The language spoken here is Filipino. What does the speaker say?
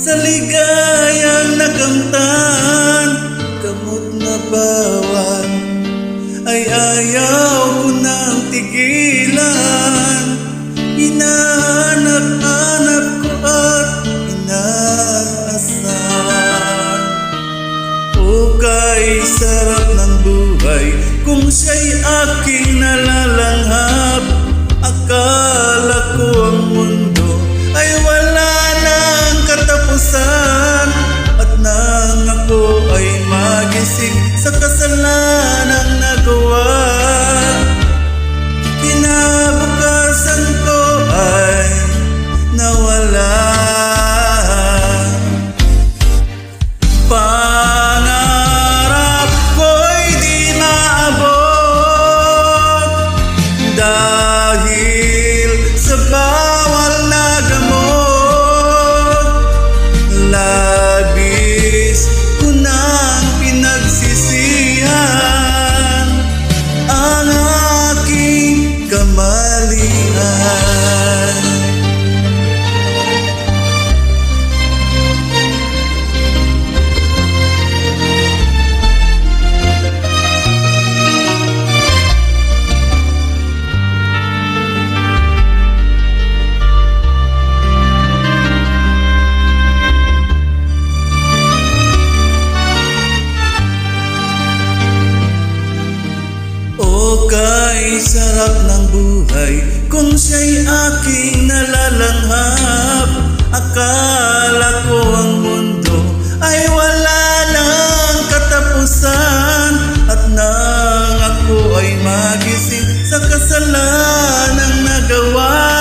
sa ligayang nakamtan. Kamot na bawat ay ayaw ko nang tigilan. Hinahanap-hanap ko at inaasahan. O kay sarap ng buhay kung siya'y aking nalalanghap. Akala ko ang mundo ay wala nang katapusan, at nang ako ay magising sa kasalanang nagawa, kinabukasan ko ay nawala. Pangarap ko'y di maabot dahil sa bawal na gamot. Labis ko nang pinagsisihan ang aking kamalian. Kay sarap ng buhay kung siya'y aking nalalanghap. Akala ko ang mundo ay wala nang katapusan, at nang ako ay magising sa kasalanang nagawa,